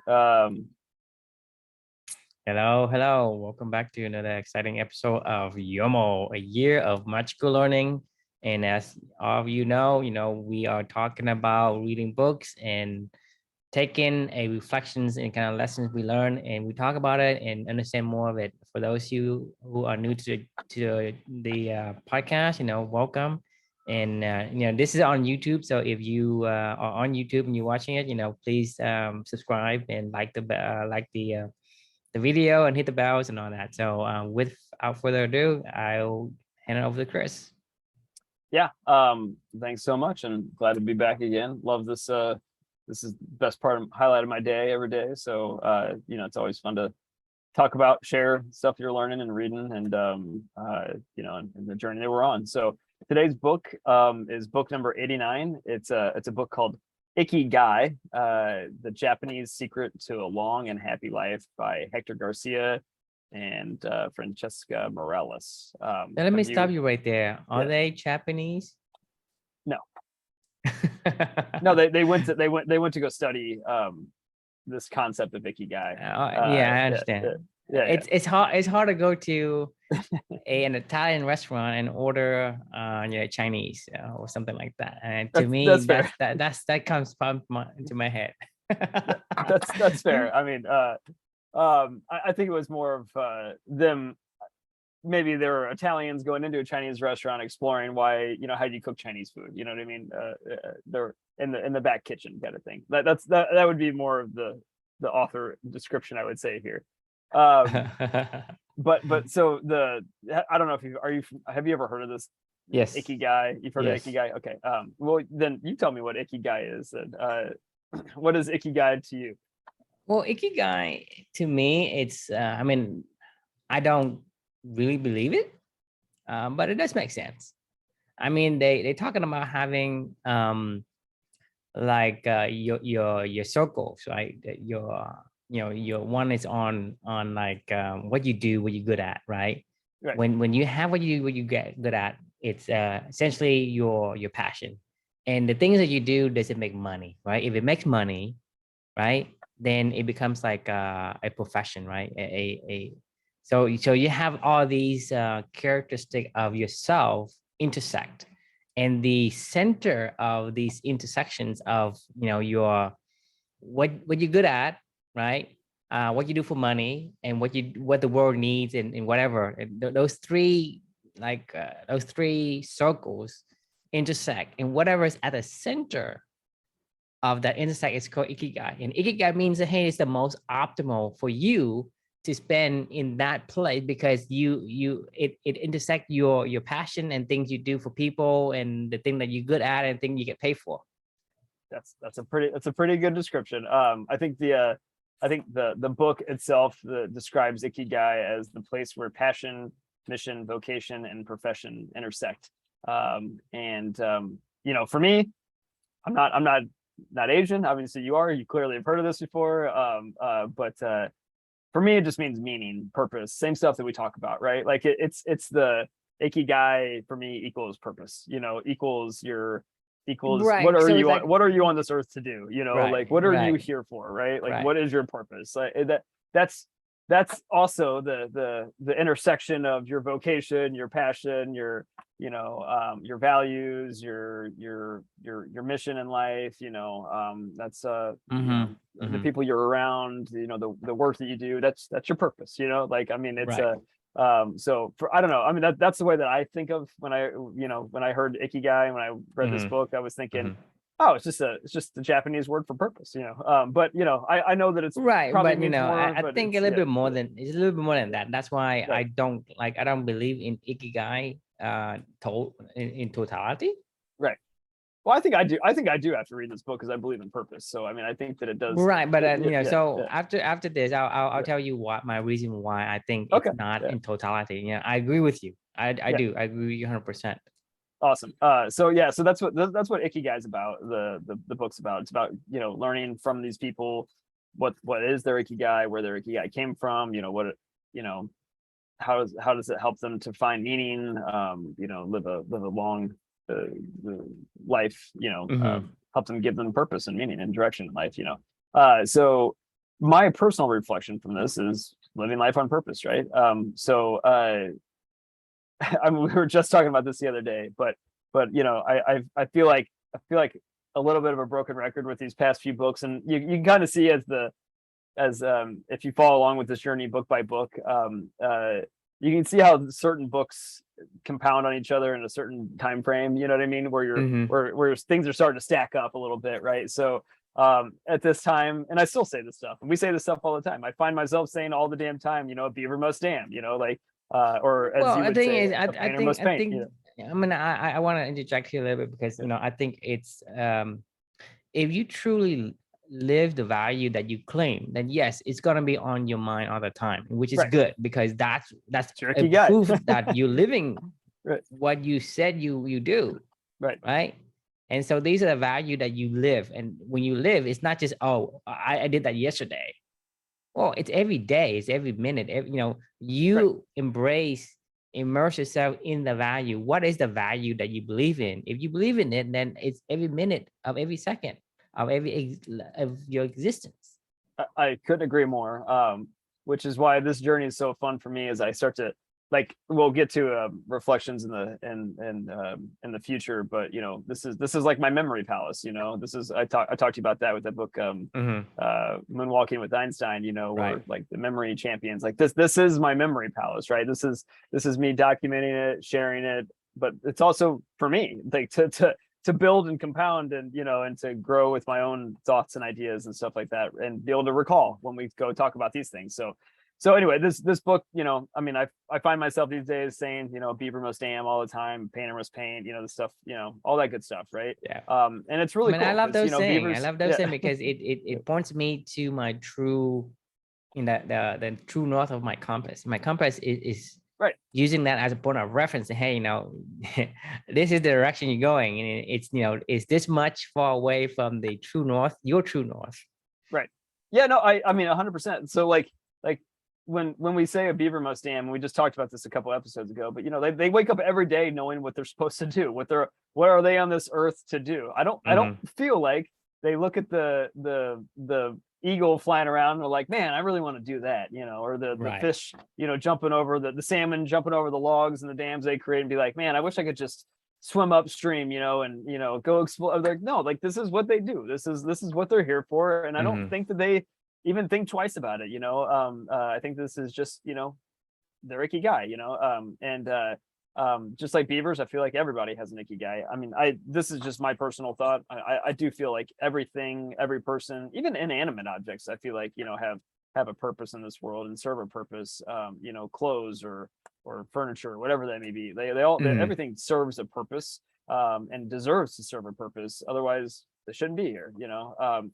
Hello. Welcome back to another exciting episode of YOML, a year of magical learning. And as all of you know, we are talking about reading books and taking a reflections and kind of lessons we learn, and we talk about it and understand more of it. For those of you who are new to the podcast, welcome. And this is on YouTube, so if you are on YouTube and you're watching it, please subscribe and the video and hit the bells and all that. So without further ado, I'll hand it over to Chris. Yeah, thanks so much, and glad to be back again. Love this. This is the best highlight of my day every day. So it's always fun to talk about, share stuff you're learning and reading, and and the journey that we're on. So today's book is book number 89. It's a book called Ikigai, the Japanese Secret to a Long and Happy Life by Hector Garcia and Francesc Miralles. Let me stop you right there. Are they Japanese? No. No, they went to go study this concept of Ikigai. I understand. It's hard to go to an Italian restaurant and order Chinese or something like that, and to me that comes into my head. that's fair. I mean, I think it was more of them. Maybe there were Italians going into a Chinese restaurant exploring why, how do you cook Chinese food? You know what I mean? They're in the back kitchen kind of thing. That would be more of the author description, I would say here. But so I don't know if have you ever heard of this? Yes. Ikigai. You've heard of Ikigai? Okay. Well, then you tell me what Ikigai is. And what is Ikigai to you? Well, Ikigai to me, it's I don't really believe it, but it does make sense. I mean, they're talking about having your circles, right? Your one is on like what you do, what you're good at, right? When you have what you get good at, it's essentially your passion, and the things that you do, does it make money, right? If it makes money, right, then it becomes like a profession, right? So you have all these characteristics of yourself intersect, and the center of these intersections of your what you're good at, right? What you do for money, and what the world needs, and whatever. Those three circles intersect, and whatever is at the center of that intersect is called Ikigai. And Ikigai means that, hey, it's the most optimal for you to spend in that place, because it intersect your passion and things you do for people, and the thing that you're good at and thing you get paid for. That's a pretty good description. I think the book itself describes Ikigai as the place where passion, mission, vocation, and profession intersect. For me, I'm not Asian. Obviously you are. You clearly have heard of this before. But for me, it just means meaning, purpose, same stuff that we talk about, right? Like it's the Ikigai for me equals purpose, equals right. What are you on this earth to do? Right. Like what are you here for, right? Like what is your purpose? Like that's also the intersection of your vocation, your passion, your values, your mission in life. That's the people you're around. The work that you do. That's your purpose. Like, I mean, it's so for, I don't know. I mean, that's the way that I think of when I heard Ikigai, and when I read this book, I was thinking, oh, it's just the Japanese word for purpose, but I know that it's right, but I think a little bit more than that. That's why I don't believe in Ikigai in totality. Right. Well, I think I do have to read this book because I believe in purpose. So I mean, I think that it does. Right, but after this, I'll tell you what my reason why I think it's not in totality. I agree with you. I do. I agree with you 100%. Awesome. So that's what Ikigai is about. The book's about. It's about learning from these people what is their Ikigai, where their Ikigai came from. How does it help them to find meaning? Live a long life. Help them give them purpose and meaning and direction in life. So my personal reflection from this is living life on purpose, right? So I mean, we were just talking about this the other day, but you know, I feel like a little bit of a broken record with these past few books, and you can kind of see if you follow along with this journey book by book, you can see how certain books compound on each other in a certain time frame. You know what I mean? Where you're where things are starting to stack up a little bit, right? So at this time, and I still say this stuff, and we say this stuff all the time. I find myself saying all the damn time, you know, a beaver must dam, you know, like or as you would say, a painter must paint. You know? I mean, I want to interject here a little bit because, you know, I think it's if you truly live the value that you claim, then yes, it's gonna be on your mind all the time, which is good, because that's a proof that you're living what you said you do. Right. And so these are the value that you live. And when you live, it's not just, oh, I did that yesterday. Well, it's every day, it's every minute, you know, you immerse yourself in the value. What is the value that you believe in? If you believe in it, then it's every minute of every second of of your existence. I couldn't agree more. Which is why this journey is so fun for me, as I start to, like, we'll get to reflections in the future, but you know, this is like my memory palace. You know, this is I talked to you about that with that book, Moonwalking with Einstein. You know, where like the memory champions, like this is my memory palace, right? This is me documenting it, sharing it, but it's also for me, like to build and compound, and you know, and to grow with my own thoughts and ideas and stuff like that, and be able to recall when we go talk about these things. So anyway, this book, you know, I mean, I find myself these days saying, you know, beaver must dam all the time, painter must paint, you know, the stuff, you know, all that good stuff, right? Yeah. And it's really cool. I love those you know, sayings. beavers, I love those sayings because it points me to my true, in the true north of my compass. My compass is using that as a point of reference. Hey, you know, this is the direction you're going, and it's, you know, is this much far away from the true north, your true north. Right. Yeah. No, I mean 100%. So like when we say a beaver must dam, and we just talked about this a couple episodes ago, but you know, they wake up every day knowing what they're supposed to do, what are they on this earth to do. I don't feel like they look at the eagle flying around and they're like, man, I really want to do that, you know, or the fish, you know, jumping over the salmon jumping over the logs and the dams they create, and be like, man, I wish I could just swim upstream, you know, and you know, go explore. Like, no, like this is what they do. This is what they're here for, and I don't think that they even think twice about it, you know. I think this is just, you know, their Ikigai, you know. Just like beavers, I feel like everybody has an Ikigai. I mean, this is just my personal thought. I do feel like everything, every person, even inanimate objects, I feel like, you know, have a purpose in this world and serve a purpose. You know, clothes or furniture, whatever that may be. They all everything serves a purpose, and deserves to serve a purpose. Otherwise, they shouldn't be here, you know.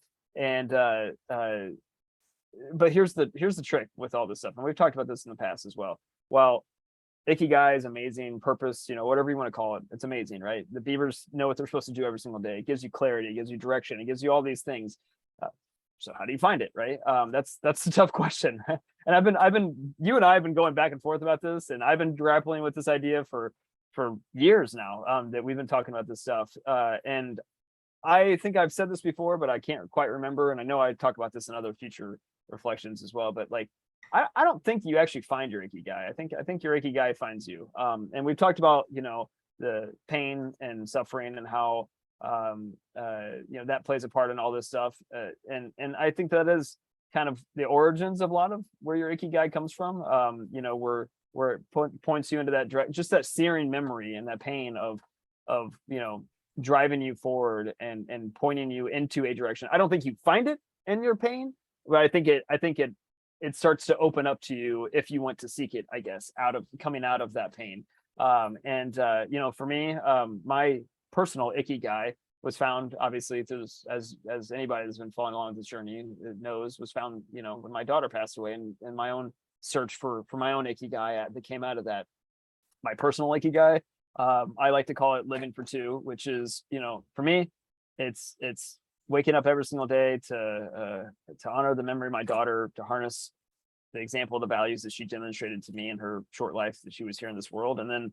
But here's the trick with all this stuff, and we've talked about this in the past as well. Well, Ikigai is amazing, purpose, you know, whatever you want to call it, it's amazing, right? The beavers know what they're supposed to do every single day. It gives you clarity, it gives you direction, it gives you all these things. So how do you find it, right? That's a tough question. And you and I have been going back and forth about this, and I've been grappling with this idea for years now, that we've been talking about this stuff. And I think I've said this before, but I can't quite remember. And I know I talk about this in other future reflections as well, but like, I don't think you actually find your Ikigai. I think your Ikigai finds you. And we've talked about, you know, the pain and suffering and how, you know, that plays a part in all this stuff. And I think that is kind of the origins of a lot of where your Ikigai comes from. You know, where it points you into that direct, just that searing memory and that pain of, you know, driving you forward and pointing you into a direction. I don't think you find it in your pain, but I think it starts to open up to you if you want to seek it, I guess, coming out of that pain. You know, for me, my personal Ikigai was found, obviously, through this, as anybody that's been following along with this journey knows, was found, you know, when my daughter passed away, and my own search for my own Ikigai that came out of that. My personal Ikigai, I like to call it living for two, which is, you know, for me, it's waking up every single day to honor the memory of my daughter, to harness the example of the values that she demonstrated to me in her short life that she was here in this world, and then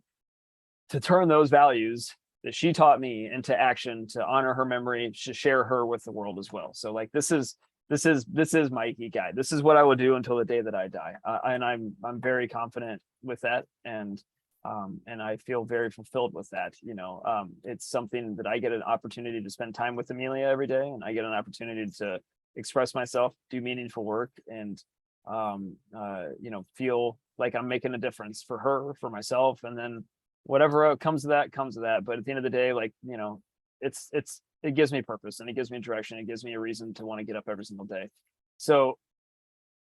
to turn those values that she taught me into action, to honor her memory, to share her with the world as well. So like, this is this is my Ikigai. This is what I will do until the day that I die. And I'm very confident with that. And I feel very fulfilled with that. You know, it's something that I get an opportunity to spend time with Amelia every day, and I get an opportunity to express myself, do meaningful work, and you know, feel like I'm making a difference for her, for myself, and then whatever comes of that comes of that. But at the end of the day, like, you know, it gives me purpose, and it gives me direction. It gives me a reason to want to get up every single day. So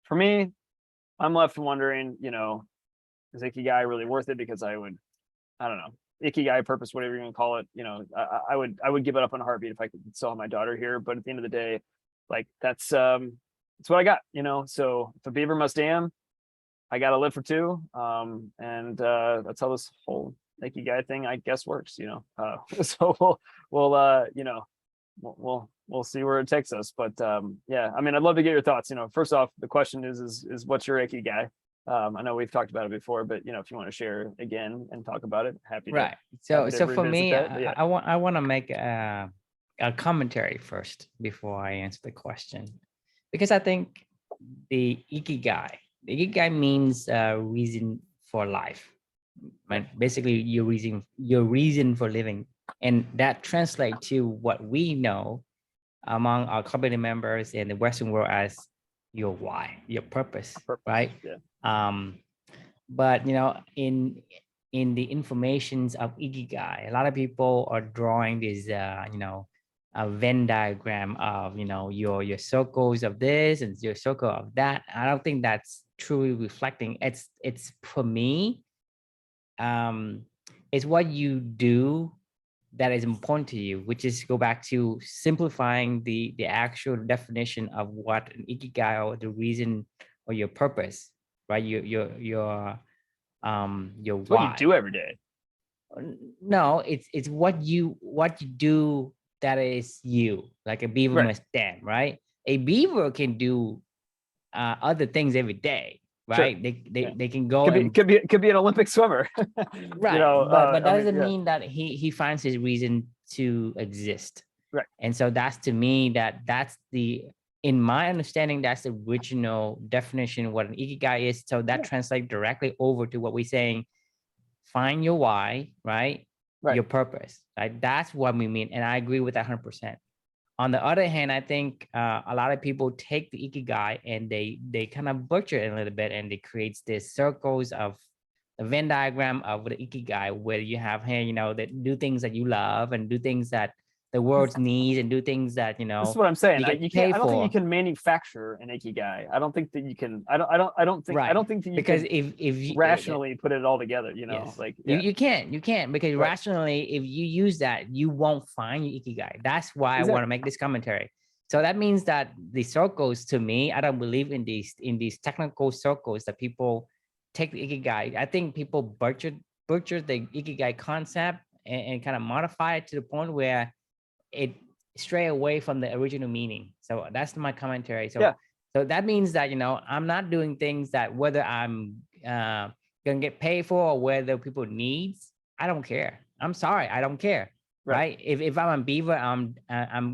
for me, I'm left wondering, you know, is Ikigai really worth it? Because I don't know, Ikigai, purpose, whatever you're gonna call it, you know, I would give it up in a heartbeat if I could still have my daughter here. But at the end of the day, like, that's what I got, you know. So if a beaver must dam, I gotta live for two. And that's how this whole Ikigai thing, I guess, works, you know. So we'll you know, we'll see where it takes us. But yeah, I mean, I'd love to get your thoughts. You know, first off, the question is what's your Ikigai? I know we've talked about it before, but you know, if you want to share again and talk about it, happy to. Right. So happy to for me, revisit that, I want to make a commentary first before I answer the question, because I think the Ikigai means reason for life. Right? Basically, your reason for living, and that translates to what we know among our community members in the Western world as your why, your purpose, right? Yeah. But you know, in the informations of Ikigai, a lot of people are drawing this you know, a Venn diagram of, you know, your circles of this and your circle of that. I don't think that's truly reflecting. It's for me, it's what you do that is important to you, which is go back to simplifying the actual definition of what an Ikigai, or the reason, or your purpose, right? Your It's why. what you do every day. No, it's what you do that is you. Like a beaver must dam, right? A beaver can do other things every day, right? Sure. They can go could be an Olympic swimmer. Right. You know, but that doesn't mean that he finds his reason to exist. Right. And so that's, to me, that's the, in my understanding, that's the original definition of what an Ikigai is. So that translates directly over to what we're saying: find your why, right? Your purpose, right? That's what we mean. And I agree with that 100%. On the other hand, I think a lot of people take the Ikigai and they kind of butcher it a little bit, and it creates these circles of the Venn diagram of the Ikigai, where you have here, you know, that do things that you love and do things that the world needs, and do things that, you know, that's what I'm saying. You can't, I don't think you can manufacture an Ikigai. I don't think that you can. I don't think that you because can, if you rationally put it all together, you know, like you can't because rationally, if you use that, you won't find your Ikigai. That's why I want to make this commentary. So that means that the circles, to me, I don't believe in these technical circles that people take the Ikigai. I think people butcher the Ikigai concept and kind of modify it to the point where it stray away from the original meaning. So that's my commentary. So so that means that, you know, I'm not doing things that whether I'm gonna get paid for or whether people needs, I don't care. I'm sorry, I don't care. Right? If I'm a beaver, I'm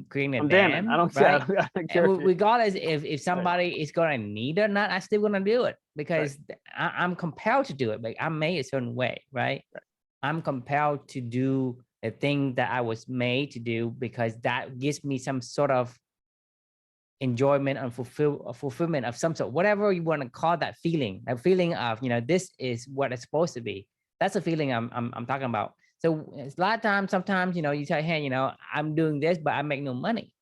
creating a dam. I don't right? I don't care. Regardless if somebody is gonna need it or not, I'm still gonna do it because I'm compelled to do it. Like, I'm made a certain way, right? I'm compelled to do the thing that I was made to do, because that gives me some sort of enjoyment and fulfillment of some sort, whatever you want to call that feeling, a feeling of, you know, this is what it's supposed to be. That's a feeling I'm talking about. So a lot of times, sometimes, you know, you say, hey, you know, I'm doing this, but I make no money.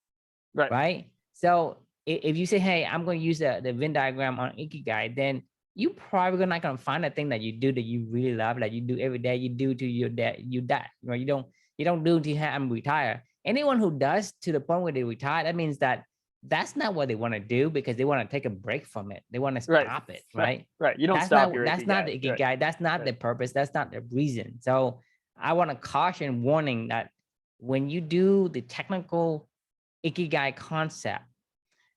Right. So if you say, hey, I'm going to use the Venn diagram on Ikigai, then you probably not going to find a thing that you do that you really love, that you do every day. You do to your dad, you die. You know, you don't do to have them retire. Anyone who does to the point where they retire, that means that that's not what they want to do, because they want to take a break from it. They want to stop it. Right. You don't that's stop not, that's Ikigai. Not the Ikigai. That's not the purpose. That's not the reason. So I want to caution, warning, that when you do the technical Ikigai concept,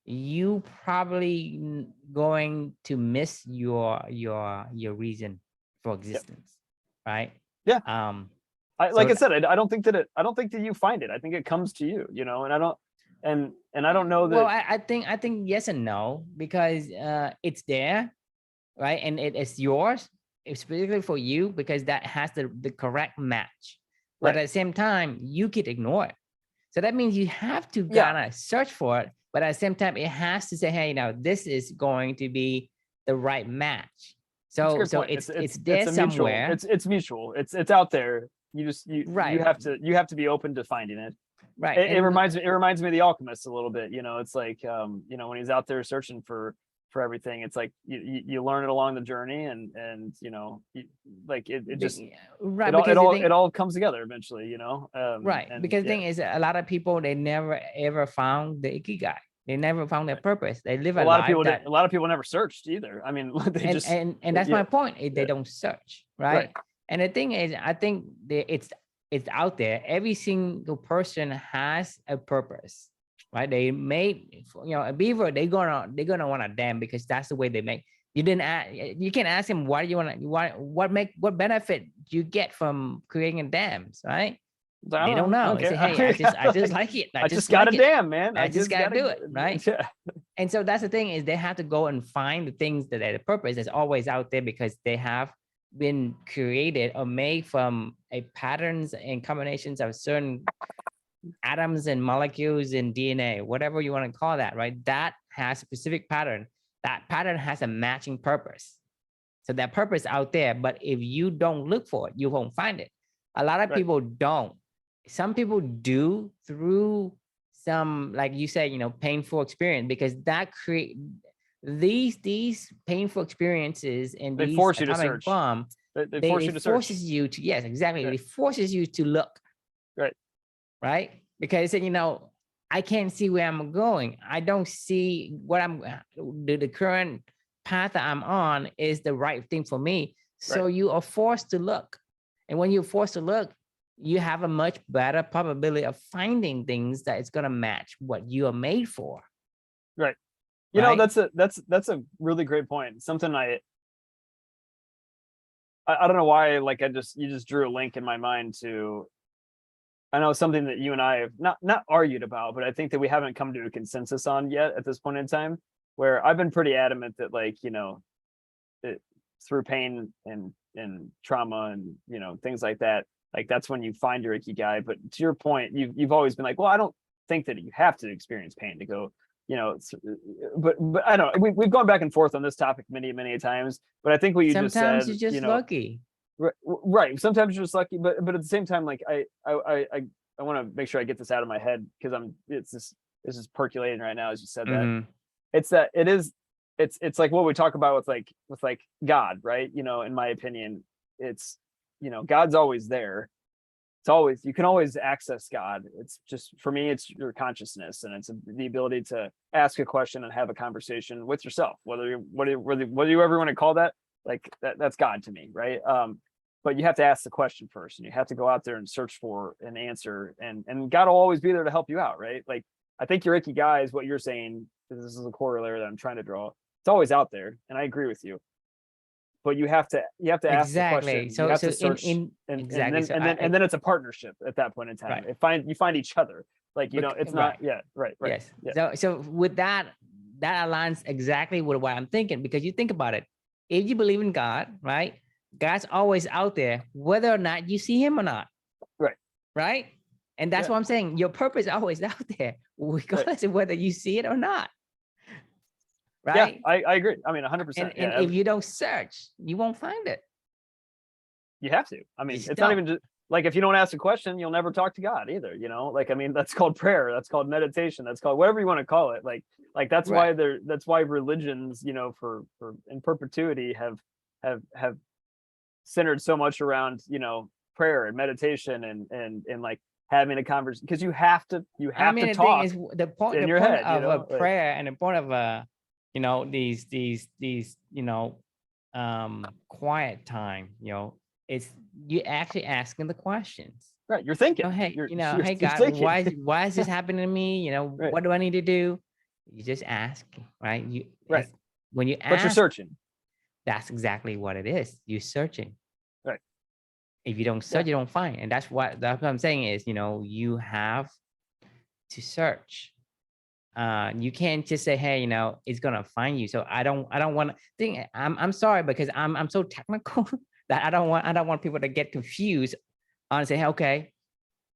you probably going to miss your reason for existence. Right. Like I said, I don't think that you find it. I think it comes to you, you know, and I don't And I don't know that. Well, I think yes and no, because it's there, right? And it is yours, specifically for you, because that has the correct match. But Right. at the same time, you could ignore it. So that means you have to Yeah. kind of search for it. But at the same time, it has to say, hey, you know, this is going to be the right match. So it's there a mutual, somewhere. it's mutual. It's out there. You just Right. you have to be open to finding it. Right. It reminds me of The Alchemist a little bit. You know, it's like you know, when he's out there searching for everything, it's like you learn it along the journey, and you know, like it just right, it all comes together eventually, you know. Right, because the thing is, a lot of people, they never ever found the Ikigai. They never found their purpose. They live a lot of people never searched either. I mean, they and that's my point. They don't search, right? And the thing is, I think it's out there. Every single person has a purpose, right? They made, you know, a beaver. They're gonna want to dam because that's the way they make. You can ask him, why do you want to? What benefit do you get from creating dams, right? They don't know. They say, hey, I just like it. I just got a dam, man. I just gotta do it, right? Yeah. And so that's the thing, is they have to go and find the things that are the purpose that's always out there, because they have been created or made from a patterns and combinations of certain atoms and molecules in DNA, whatever you want to call that, right? That has a specific pattern. That pattern has a matching purpose. So that purpose out there, but if you don't look for it, you won't find it. A lot of people don't. Some people do through some, like you said, you know, painful experience, because that create these painful experiences and they these force you to atomic search. bomb. They force you to search. Forces you to, yes, exactly. It forces you to look. Right. Because, you know, I can't see where I'm going. I don't see what the current path that I'm on is the right thing for me. So you are forced to look. And when you're forced to look, you have a much better probability of finding things that it's going to match what you are made for. Right. You know, that's a really great point. Something I don't know why, like, you just drew a link in my mind to, I know something that you and I have not argued about, but I think that we haven't come to a consensus on yet at this point in time, where I've been pretty adamant that, like, you know, through pain and trauma and, you know, things like that, like, that's when you find your Ikigai. But to your point, you've always been like, well, I don't think that you have to experience pain to go, you know, but I don't know. We've gone back and forth on this topic many times, but I think what you just said, sometimes you're just, you know, lucky. Right. Sometimes you're just lucky, but at the same time, like, I want to make sure I get this out of my head, because this is percolating right now as you said that. It's like what we talk about with like God, right? You know, in my opinion, it's, you know, God's always there. It's always, you can always access God. It's just, for me, it's your consciousness, and it's the ability to ask a question and have a conversation with yourself, whether you ever want to call that, like, that's God to me, right? But you have to ask the question first, and you have to go out there and search for an answer, and God will always be there to help you out, right? Like, I think your Ikigai is what you're saying. This is a corollary that I'm trying to draw. It's always out there, and I agree with you. But you have to ask the question. So you have to search, and then it's a partnership at that point in time. You find each other. Like, you know, it's not. Right. Yes. Yeah. So with that aligns exactly with what I'm thinking, because you think about it. If you believe in God, right? God's always out there, whether or not you see him or not. Right. And that's what I'm saying. Your purpose is always out there, regardless of whether you see it or not. Right. Yeah, I agree. I mean, 100%. And if you don't search, you won't find it. You have to. I mean, it's not even just like, if you don't ask a question, you'll never talk to God either. You know, like, I mean, that's called prayer. That's called meditation. That's called whatever you want to call it. Like that's why that's why religions, you know, for in perpetuity have centered so much around, you know, prayer and meditation and like having a conversation, because you have to talk. The point of a prayer, and the point of you know, these you know, quiet time, you know, it's you actually asking the questions. Right, you're thinking. Oh, hey, you know, hey God, why is this happening to me? You know, what do I need to do? You just ask, right? When you ask, but you're searching. That's exactly what it is. You're searching. Right. If you don't search, you don't find. And that's what I'm saying is, you know, you have to search. you can't just say, hey, it's gonna find you. So I don't want to think. I'm sorry, because I'm so technical that I don't want people to get confused on say, hey, okay,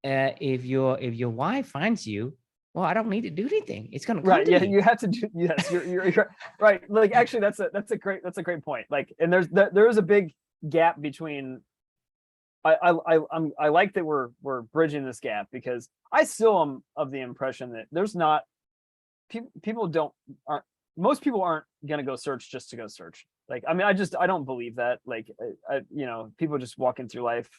if your wife finds you, well, I don't need to do anything. It's gonna come Right. to Yeah, me. you have to do, yes, you're right. Like, actually, that's a great point. Like, and there is a big gap between, I like that we're bridging this gap, because I still am of the impression that there's not, most people aren't gonna go search just to go search. Like, I mean, I don't believe that. Like, people just walking through life,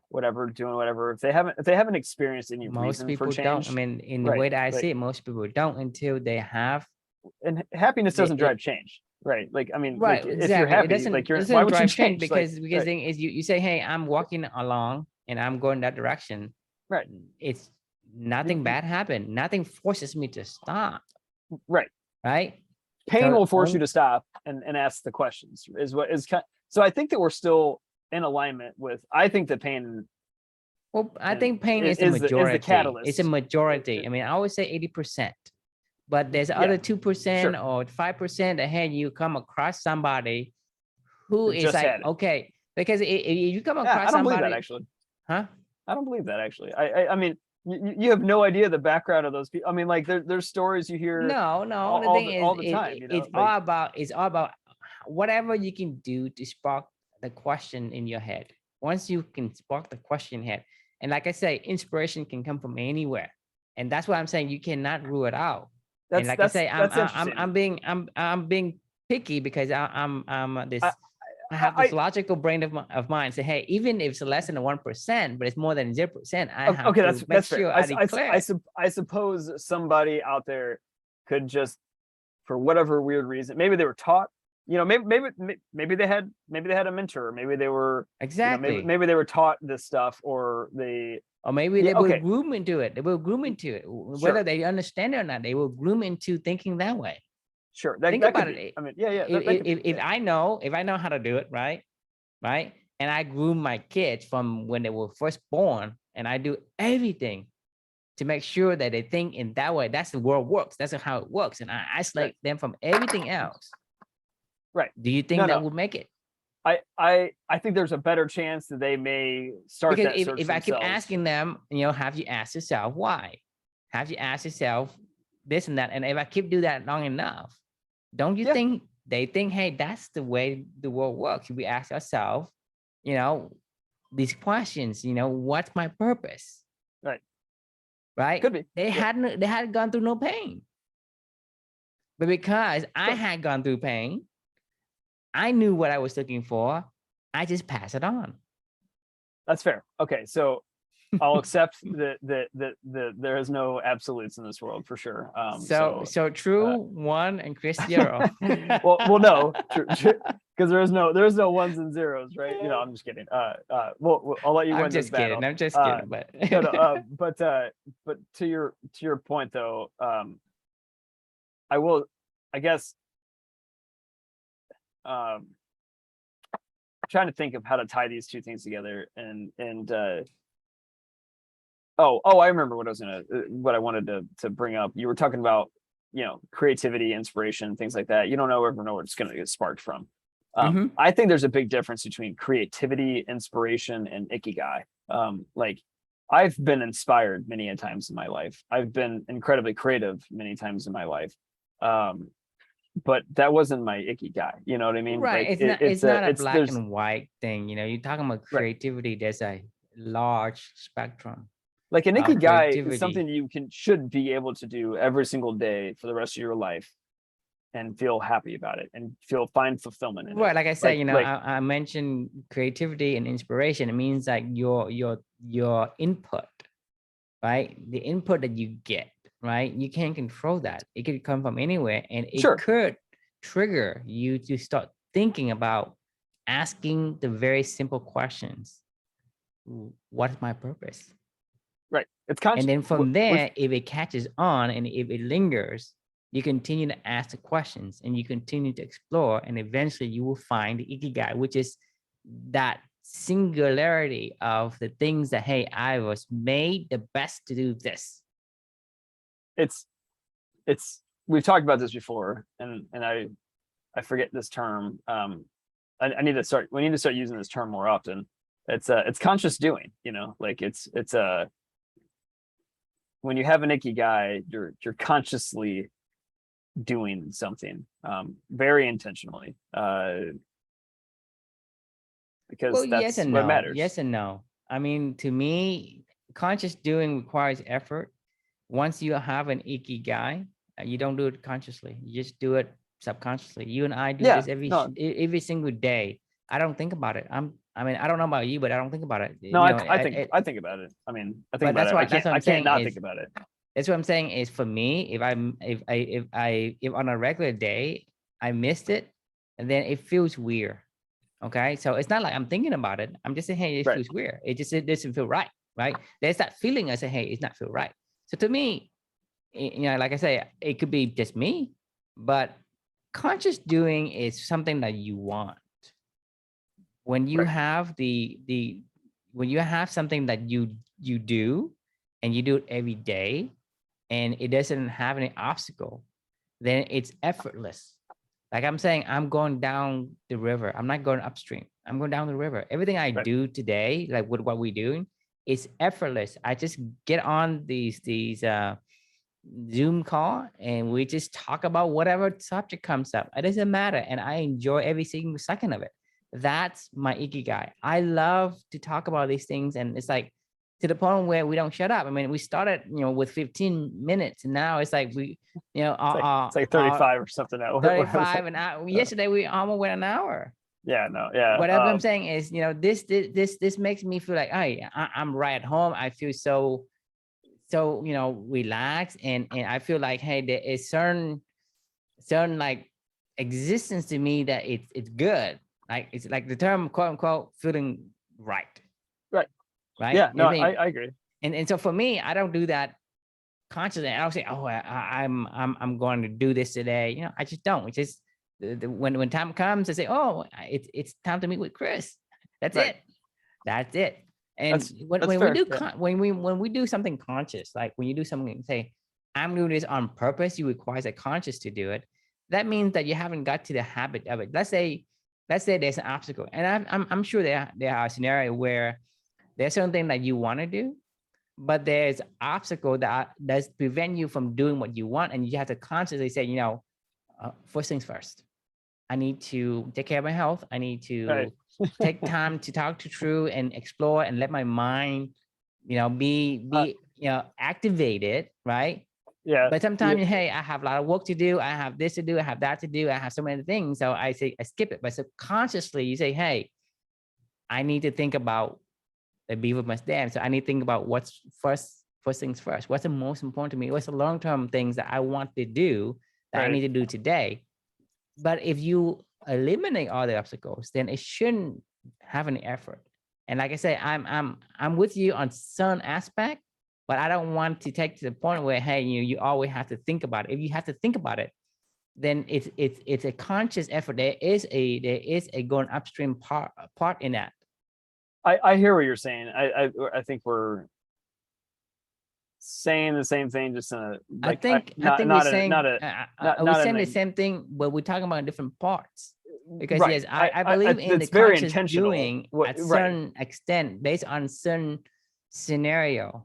whatever, doing whatever. If they haven't experienced any Most reason for people don't. change, I mean, in the right? way that I Like, see it, most people don't until they have and happiness doesn't it. drive change, right? Like, I mean, like, Right, if you're exactly. It happy, like, doesn't why would you drive change, change? Like, because the right, thing is, you say, hey, I'm walking along and I'm going that direction. right, It's nothing bad happened. Nothing forces me to stop. right. Right. Pain So will force you to stop and ask the questions, is what is kind. So I think that we're still in alignment with. I think that pain. well, I think pain is the is the majority. catalyst. It's a majority. I mean, I always say 80%, but there's Yeah, other 2% sure. or 5% that, hey, you come across somebody who That is just like, had it. okay, because if you come Yeah, across I don't believe that, somebody, actually. huh? I don't believe that, actually. I mean, you have no idea the background of those people. I mean, like, there's stories you hear No, the all thing is, all the time, you know, it's like, all about whatever you can do to spark the question in your head. Once you can spark the question head, and like I say, inspiration can come from anywhere, and that's why I'm saying you cannot rule it out. And like I say, that's interesting. I'm being picky, because I'm this. I, I have this I logical brain of mine. Say, hey, even if it's less than 1%, but it's more than 0%, I have okay, to make that's fair. sure I declare. I suppose somebody out there could just, for whatever weird reason, maybe they were taught, maybe they had a mentor, maybe they were, Exactly. maybe they were taught this stuff, or they, Or maybe yeah, they will okay, groom into it. They will groom into it. Whether they understand it or not, they will groom into thinking that way. sure, Think that could about be. it. I mean, yeah, that could be, If I know how to do it, right, and I groom my kids from when they were first born, and I do everything to make sure that they think in that way. That's the world works. That's how it works, and I isolate them from everything else. Right. Do you think that would make it? I think there's a better chance that they may start Because that search if I keep themselves. asking them, have you asked yourself why? Have you asked yourself this and that? And if I keep do that long enough, don't you think they think, hey, that's the way the world works? We ask ourselves, these questions, what's my purpose? Right. Could be. They hadn't gone through no pain. But because I had gone through pain, I knew what I was looking for. I just pass it on. That's fair. Okay, so I'll accept that there is no absolutes in this world, for sure. So true, one, and Chris zero. well, no, because there is no ones and zeros, right? I'm just kidding. Well, I'll let you win this battle. I'm just kidding, but no, but to your point, though, I will, I guess, trying to think of how to tie these two things together, and I remember what I wanted to bring up. You were talking about, creativity, inspiration, things like that. You don't ever know where it's going to get sparked from. I think there's a big difference between creativity, inspiration, and Ikigai. Like, I've been inspired many a times in my life. I've been incredibly creative many times in my life. But that wasn't my Ikigai. You know what I mean? Right. Like, It's not a black and white thing. You're talking about creativity. Right. There's a large spectrum. Like, an Ikigai is something you should be able to do every single day for the rest of your life, and feel happy about it, and find fulfillment in it. Right. Like I said, I mentioned creativity and inspiration. It means like your input, right? The input that you get, right? You can't control that. It could come from anywhere, and it could trigger you to start thinking about asking the very simple questions. What's my purpose? Right. It's conscious. And then from there, if it catches on and if it lingers, you continue to ask the questions and you continue to explore, and eventually you will find the Ikigai, which is that singularity of the things that, hey, I was made the best to do this. It's we've talked about this before, and I forget this term. We need to start using this term more often. It's conscious doing, you know, like it's when you have an Ikigai, you're consciously doing something, very intentionally, because Well, that's yes and what no. matters. Yes and no. I mean, to me, conscious doing requires effort. Once you have an Ikigai, you don't do it consciously. You just do it subconsciously. You and I do this every single day. I don't think about it. I mean, I don't know about you, but I don't think about it. No, I think about it. I mean, I think about it. I can't not think about it. That's what I'm saying is, for me, if on a regular day I missed it, and then it feels weird. Okay, so it's not like I'm thinking about it. I'm just saying, hey, it feels weird. It doesn't feel right. There's that feeling. I say, hey, it's not feel right. So to me, you know, like I say, it could be just me, but conscious doing is something that you want. When you have when you have something that you do, and you do it every day, and it doesn't have any obstacle, then it's effortless. Like I'm saying, I'm going down the river. I'm not going upstream. I'm going down the river. Everything I do today, like with what we're doing, is effortless. I just get on these Zoom call, and we just talk about whatever subject comes up. It doesn't matter. And I enjoy every single second of it. That's my Ikigai. I love to talk about these things. And it's like, to the point where we don't shut up. I mean, we started, you know, with 15 minutes, and now it's like we, you know, it's like 35 or something now. 35, and yesterday we almost went an hour. Yeah, no, yeah. Whatever I'm saying is, you know, this makes me feel like, hey, I'm right at home. I feel so, you know, relaxed, and I feel like, hey, there is certain like existence to me that it's good. Like it's like the term quote unquote feeling right. Right. Yeah, no, I agree. And so for me, I don't do that consciously. I don't say, oh, I'm going to do this today. You know, I just don't. It's just when time comes, I say, oh, it's time to meet with Chris. That's it. That's it. And when we do something conscious, like when you do something, say, I'm doing this on purpose, you require a conscious to do it. That means that you haven't got to the habit of it. Let's say there's an obstacle, and I'm sure there are scenarios where there's something that you want to do, but there's obstacle that does prevent you from doing what you want, and you have to consciously say, you know, first things first. I need to take care of my health. I need to take time to talk to True and explore and let my mind, you know, be you know, activated, right? Yeah. But sometimes, hey, I have a lot of work to do. I have this to do. I have that to do. I have so many things. So I say I skip it. But subconsciously, you say, hey, I need to think about the beaver must dam. So I need to think about what's first things first. What's the most important to me? What's the long-term things that I want to do that I need to do today? But if you eliminate all the obstacles, then it shouldn't have any effort. And like I say, I'm with you on some aspect, but I don't want to take to the point where, hey, you always have to think about it. If you have to think about it, then it's a conscious effort. There is a going upstream part in that. I hear what you're saying. I think we're saying the same thing, just in a, like, I think we're saying the same thing, but we're talking about different parts. Because yes, I believe in the conscious doing at certain extent based on certain scenario.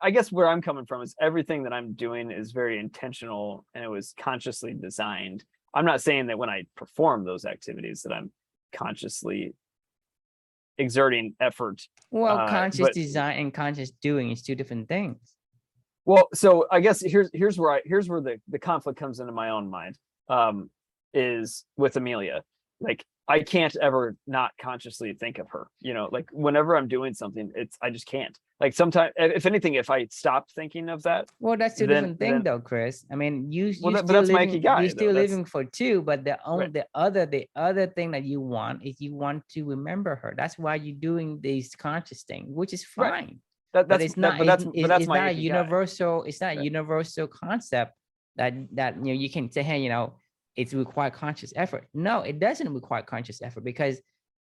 I guess where I'm coming from is everything that I'm doing is very intentional, and it was consciously designed. I'm not saying that when I perform those activities that I'm consciously exerting effort. Well, conscious design and conscious doing is two different things. Well, so I guess here's where the conflict comes into my own mind, is with Amelia. Like, I can't ever not consciously think of her, you know, like whenever I'm doing something, I just can't. Like sometimes, if anything, if I stop thinking of that. Well, that's two different thing though, Chris. I mean, you're still living for two, but the other thing that you want is you want to remember her. That's why you're doing these conscious thing, which is fine. But it's not a universal. It's not a universal concept that you know you can say, hey, you know, it's required conscious effort. No, it doesn't require conscious effort, because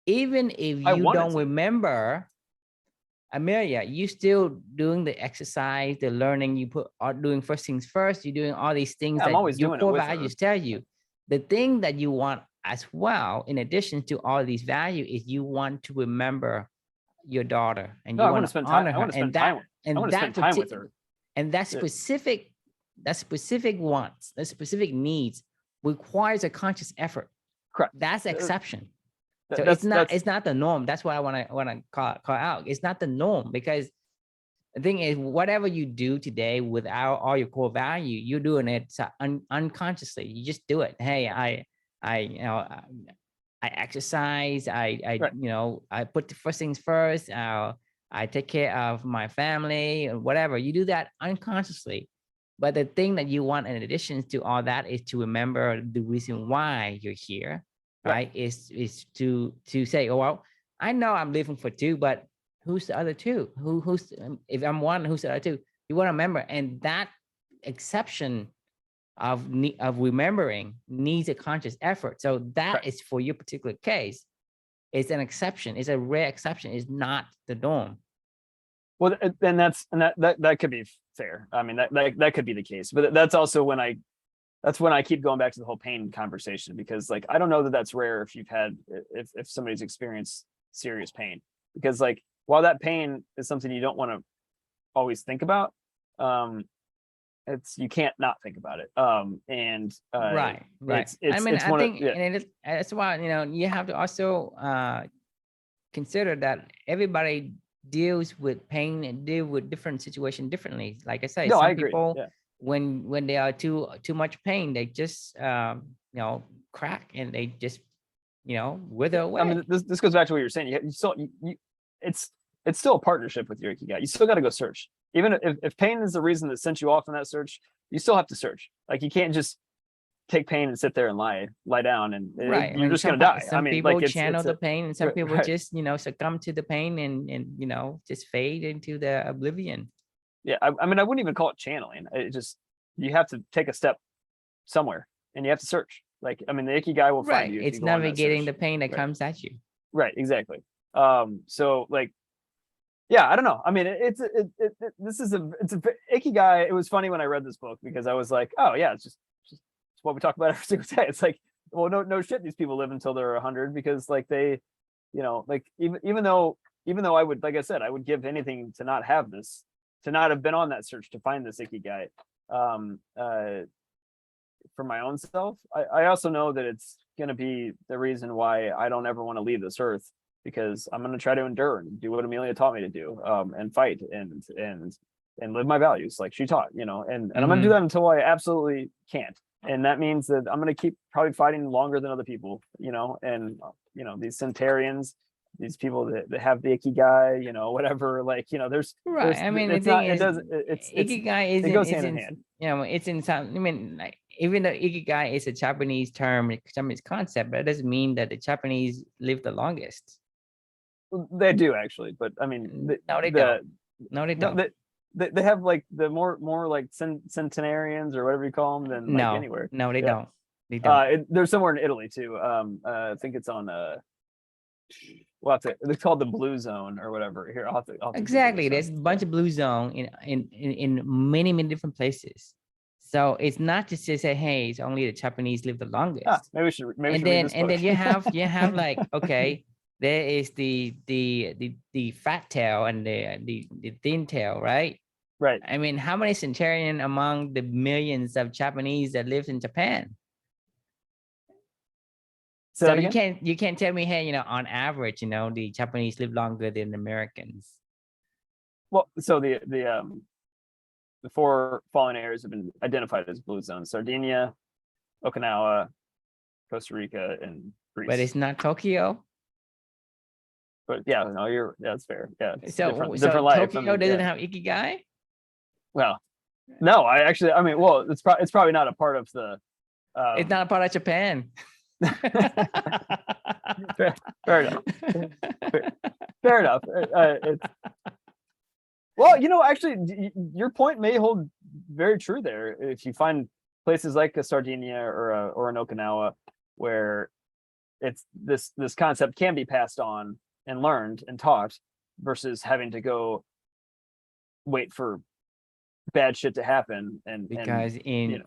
even if you don't remember, Amelia, you still doing the exercise, the learning, are doing first things first, you're doing all these things I'm that always your doing it core with values her. tell you. The thing that you want as well, in addition to all these values, is you want to remember your daughter and No, you I want want to to spend time. honor I her. want to spend time. I want to spend time with her. And that Yeah. specific wants, the specific needs requires a conscious effort. Correct. That's exception. So That's it's not the norm. That's what I want to call out. It's not the norm, because the thing is, whatever you do today without all your core value, you're doing it unconsciously. You just do it. Hey, I exercise. Right. I put the first things first. I take care of my family or whatever. You do that unconsciously. But the thing that you want in addition to all that is to remember the reason why you're here, right? Is to say, oh, well, I know I'm living for two, but who's the other two? Who's if I'm one, who's the other two? You want to remember, and that exception of remembering needs a conscious effort. So that is for your particular case. It's an exception. It's a rare exception. It's not the norm. Well, and that could be fair. I mean, that could be the case, but that's also when I keep going back to the whole pain conversation, because like, I don't know that that's rare if somebody's experienced serious pain, because like, while that pain is something you don't want to always think about, you can't not think about it. Right. I think, and that's why, you have to also consider that everybody deals with pain and deal with different situations differently. Like I say, no, some I agree. people, Yeah. when they are too much pain, they just crack and they just wither away. I mean, this goes back to what you're saying. It's still a partnership with your Ikigai. You still got to go search. Even if pain is the reason that sent you off on that search, you still have to search. Like, you can't just take pain and sit there and lie down, and you're just gonna die. Some people channel the pain, and some people just succumb to the pain and just fade into the oblivion. Yeah, I mean, I wouldn't even call it channeling. It just, you have to take a step somewhere, and you have to search. Like, I mean, the Ikigai will find you. It's navigating the pain that comes at you. Right, exactly. So like, yeah, I don't know. I mean, it's Ikigai. It was funny when I read this book, because I was like, oh yeah, it's what we talk about every single day. It's like, well, no shit, these people live until they're 100, because like they, like, even though I would, like I said, I would give anything to not have this, to not have been on that search to find this Ikigai. For my own self, I also know that it's going to be the reason why I don't ever want to leave this earth, because I'm going to try to endure and do what Amelia taught me to do, and fight and live my values like she taught, and I'm going to do that until I absolutely can't. And that means that I'm going to keep probably fighting longer than other people, and these centurions, these people that have the Ikigai, whatever, like, there's right. I mean, the thing is, Ikigai it goes hand in hand. It's in some. I mean, like, even though Ikigai is a Japanese term, Japanese concept, but it doesn't mean that the Japanese live the longest. They do, actually, but I mean, no, they don't. No, they don't. They have like the more like centenarians or whatever you call them than like anywhere. No, they don't. They don't. They're somewhere in Italy too. I think it's on it's called the Blue Zone or whatever. Here, I'll have to exactly. There's a bunch of blue zone in many different places. So it's not just to say, hey, it's only the Japanese live the longest. Maybe we should. Then you have like, okay, there is the fat tail and the thin tail, right? Right. I mean, how many centurion among the millions of Japanese that live in Japan? So you can't tell me, hey, on average, the Japanese live longer than Americans. Well, so the 4 fallen areas have been identified as blue zones: Sardinia, Okinawa, Costa Rica, and Greece. But it's not Tokyo. But yeah, no, that's fair. Yeah. So different life. Tokyo doesn't have Ikigai? Well, no, I mean, well, it's probably not a part of the. It's not a part of Japan. Fair enough. Fair enough. Well, actually, your point may hold very true there. If you find places like a Sardinia or an Okinawa where it's this concept can be passed on and learned and taught, versus having to go wait for bad shit to happen. And because in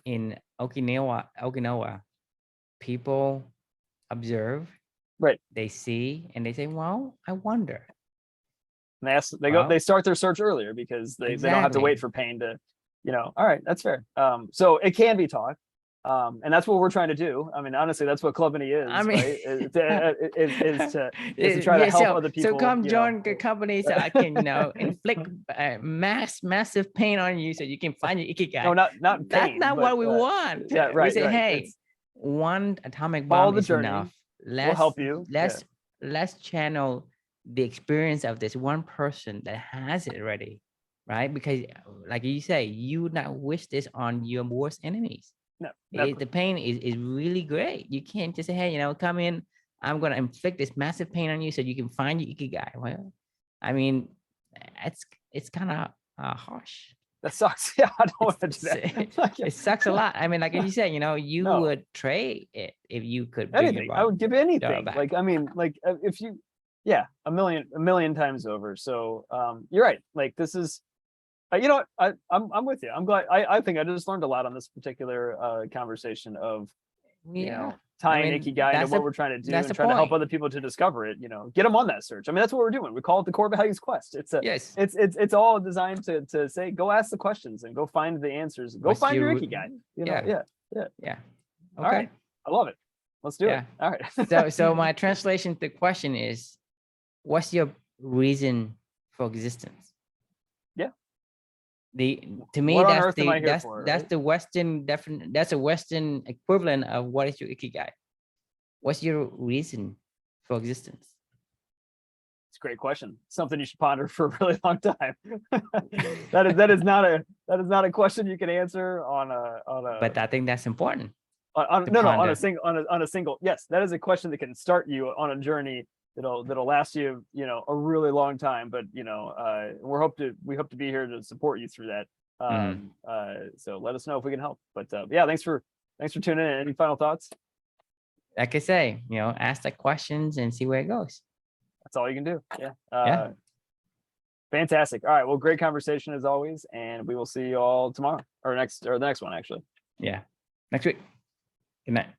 Okinawa, people observe, right, they see, and they say, well, I wonder. And they start their search earlier because they don't have to wait for pain to, all right, that's fair. So it can be taught. And that's what we're trying to do. I mean, honestly, that's what Clubany is, I mean, right? Is to try to help other people. So come join the company so I can, inflict massive pain on you so you can find your Ikigai. No, not pain. That's not what we want. Yeah, right. We say, right. hey, one atomic bomb is enough. We'll help you. Let's channel the experience of this one person that has it already, right? Because like you say, you would not wish this on your worst enemies. No, the pain is really great. You can't just say, hey, come in, I'm going to inflict this massive pain on you so you can find your Ikigai. Well, I mean, it's kind of harsh. That sucks. Yeah, I don't want to do that. It sucks a lot. I mean, like you said, you would trade it if you could. Anything. I would give anything. Like, I mean, like if you, a million times over. So you're right. Like this is, you know what? I'm with you. I'm glad. I think I just learned a lot on this particular conversation of, tying Ikigai into what we're trying to do and trying to help other people to discover it. Get them on that search. I mean, that's what we're doing. We call it the Core Values Quest. It's all designed to say, go ask the questions and go find the answers. Go find your Ikigai. Yeah. Okay. All right. I love it. Let's do it. All right. So my translation to the question is, what's your reason for existence? To me, that's the Western that's a Western equivalent of what is your Ikigai. What's your reason for existence? It's a great question. Something you should ponder for a really long time. that is not a question you can answer on a. But I think that's important. On a single. Yes, that is a question that can start you on a journey that'll last you, a really long time. But we hope to be here to support you through that. So let us know if we can help. But thanks for tuning in. Any final thoughts? Like I say, ask the questions and see where it goes. That's all you can do. Yeah. Fantastic. All right. Well, great conversation as always, and we will see you all tomorrow or the next one actually. Yeah. Next week. Good night.